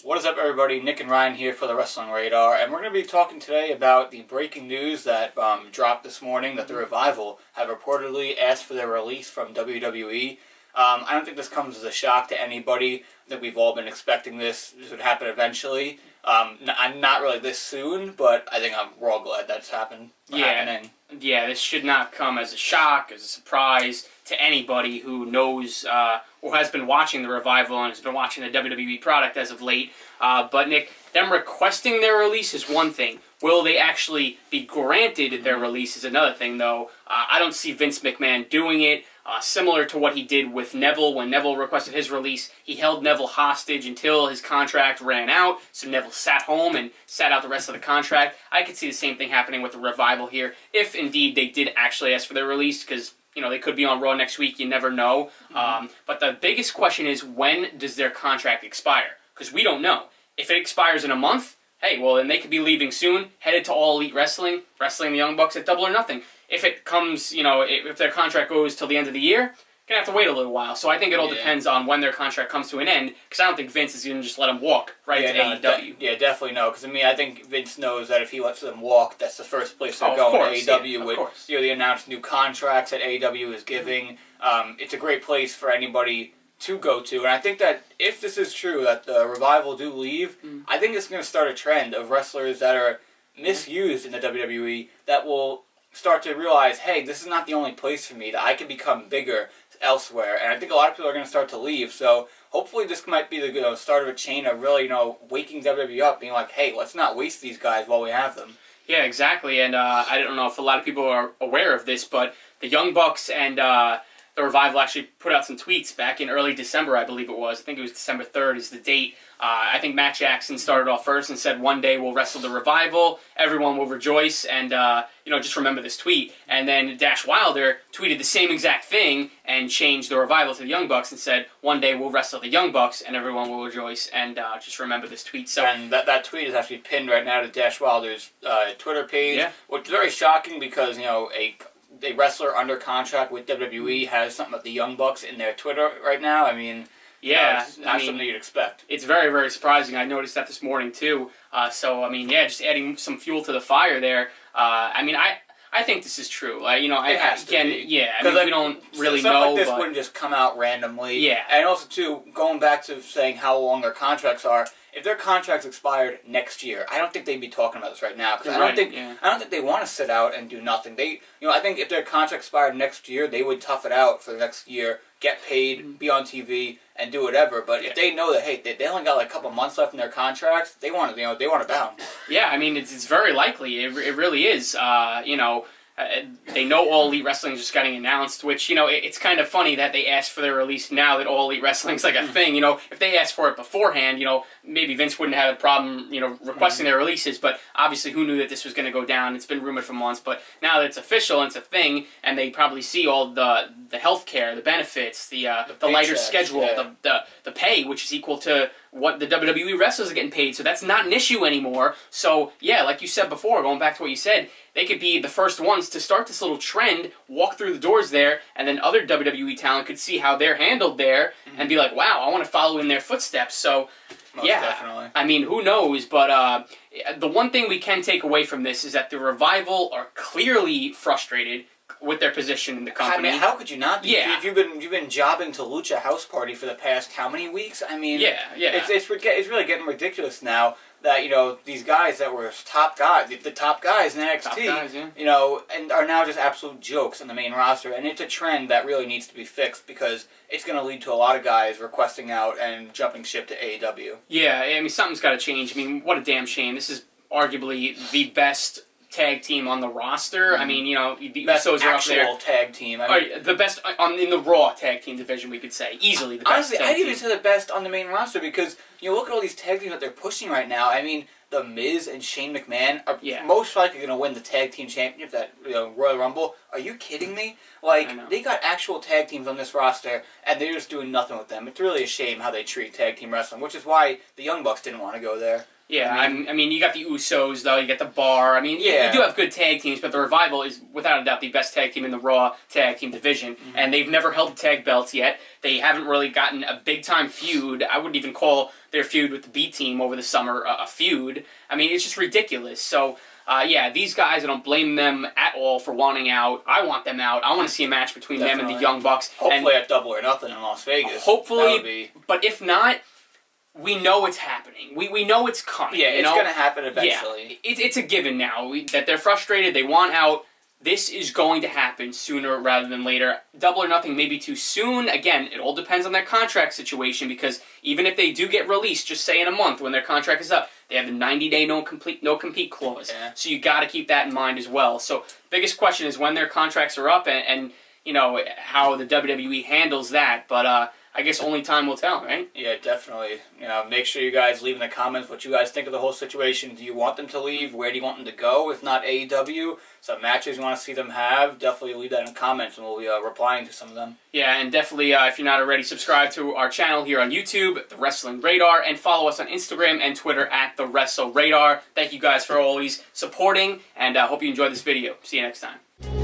What is up, everybody? Nick and Ryan here for the Wrestling Radar, and we're going to be talking today about the breaking news that dropped this morning that the Revival have reportedly asked for their release from WWE. I don't think this comes as a shock to anybody. I think we've all been expecting this. This would happen eventually. I'm not really this soon, but I think we're all glad that's happening. Yeah, this should not come as a shock, as a surprise to anybody who knows or has been watching the Revival and has been watching the WWE product as of late. But Nick, them requesting their release is one thing. Will they actually be granted their release is another thing, though. I don't see Vince McMahon doing it. Similar to what he did with Neville. When Neville requested his release, he held Neville hostage until his contract ran out, so Neville sat home and sat out the rest of the contract. I could see the same thing happening with the Revival here, if indeed they did actually ask for their release, because they could be on Raw next week, you never know. But the biggest question is, when does their contract expire? Because we don't know. If it expires in a month, hey, well, then they could be leaving soon, headed to All Elite Wrestling, wrestling the Young Bucks at Double or Nothing. If it comes, if their contract goes till the end of the year, gonna have to wait a little while. So I think it all depends on when their contract comes to an end, because I don't think Vince is gonna just let them walk to AEW. Definitely no. Because I think Vince knows that if he lets them walk, that's the first place they're going. AEW with the announced new contracts that AEW is giving. It's a great place for anybody to go to, and I think that if this is true, that the Revival do leave, I think it's gonna start a trend of wrestlers that are misused in the WWE that will start to realize, hey, this is not the only place for me, that I can become bigger elsewhere. And I think a lot of people are going to start to leave. So hopefully this might be the start of a chain of really, waking WWE up, being like, hey, let's not waste these guys while we have them. Yeah, exactly. And I don't know if a lot of people are aware of this, but the Young Bucks and the Revival actually put out some tweets back in early December, I believe it was. I think it was December 3rd is the date. I think Matt Jackson started off first and said, one day we'll wrestle the Revival, everyone will rejoice, and, just remember this tweet. And then Dash Wilder tweeted the same exact thing and changed the Revival to the Young Bucks and said, one day we'll wrestle the Young Bucks and everyone will rejoice, and just remember this tweet. So, and that tweet is actually pinned right now to Dash Wilder's Twitter page, which is very shocking because, a wrestler under contract with WWE has something about the Young Bucks in their Twitter right now. It's not something you'd expect. It's very, very surprising. I noticed that this morning, too. Just adding some fuel to the fire there. I think this is true. It has to be. Yeah, we don't really know. Stuff like this wouldn't just come out randomly. Yeah. And also, too, going back to saying how long their contracts are, if their contracts expired next year, I don't think they'd be talking about this right now. Because I don't think they want to sit out and do nothing. I think if their contract expired next year, they would tough it out for the next year, get paid, be on TV, and do whatever. But if they know that, hey, they only got like a couple months left in their contracts, they want to bounce. Yeah, it's very likely. It really is. They know All Elite Wrestling is just getting announced, which, it's kind of funny that they asked for their release now that All Elite Wrestling's like a thing. If they asked for it beforehand, maybe Vince wouldn't have a problem, requesting their releases, but obviously who knew that this was going to go down? It's been rumored for months, but now that it's official and it's a thing, and they probably see all the health care, the benefits, the lighter schedule, the pay, which is equal to what the WWE wrestlers are getting paid, so that's not an issue anymore. So, yeah, like you said before, going back to what you said, they could be the first ones to start this little trend, walk through the doors there, and then other WWE talent could see how they're handled there, and be like, wow, I want to follow in their footsteps. So, most definitely. Who knows, but the one thing we can take away from this is that the Revival are clearly frustrated with their position in the company. How could you not be? Yeah. If you've been jobbing to Lucha House Party for the past how many weeks? It's really getting ridiculous now that these guys that were top guys, the top guys in NXT, and are now just absolute jokes on the main roster, and it's a trend that really needs to be fixed because it's going to lead to a lot of guys requesting out and jumping ship to AEW. Yeah, something's got to change. What a damn shame. This is arguably the best tag team on the roster. The best Usos are up there. Actual tag team. The best in the Raw tag team division, we could say. Easily the best. Honestly, I'd even say the best on the main roster because, look at all these tag teams that they're pushing right now. The Miz and Shane McMahon are most likely going to win the tag team championship, that Royal Rumble. Are you kidding me? They got actual tag teams on this roster, and they're just doing nothing with them. It's really a shame how they treat tag team wrestling, which is why the Young Bucks didn't want to go there. Yeah, I mean, you got the Usos, though. You got the Bar. I mean, you do have good tag teams, but the Revival is, without a doubt, the best tag team in the Raw tag team division. And they've never held the tag belts yet. They haven't really gotten a big-time feud. I wouldn't even call their feud with the B Team over the summer a feud. I mean, it's just ridiculous. So, yeah, these guys, I don't blame them at all for wanting out. I want them out. I want to see a match between them and the Young Bucks. Hopefully at Double or Nothing in Las Vegas. Hopefully, but if not... We know it's happening. We know it's coming. Yeah, it's going to happen eventually. Yeah, it's a given now that they're frustrated. They want out. This is going to happen sooner rather than later. Double or Nothing may be too soon. Again, it all depends on their contract situation because even if they do get released, just say in a month when their contract is up, they have the 90-day no-compete clause. Yeah. So you got to keep that in mind as well. So biggest question is when their contracts are up and you know, how the WWE handles that. But I guess only time will tell, right? Yeah, definitely. You know, make sure you guys leave in the comments what you guys think of the whole situation. Do you want them to leave? Where do you want them to go? If not AEW, some matches you want to see them have, definitely leave that in the comments and we'll be replying to some of them. Yeah, and definitely, if you're not already, subscribe to our channel here on YouTube, The Wrestling Radar, and follow us on Instagram and Twitter at TheWrestlingRadar. Thank you guys for always supporting, and I hope you enjoyed this video. See you next time.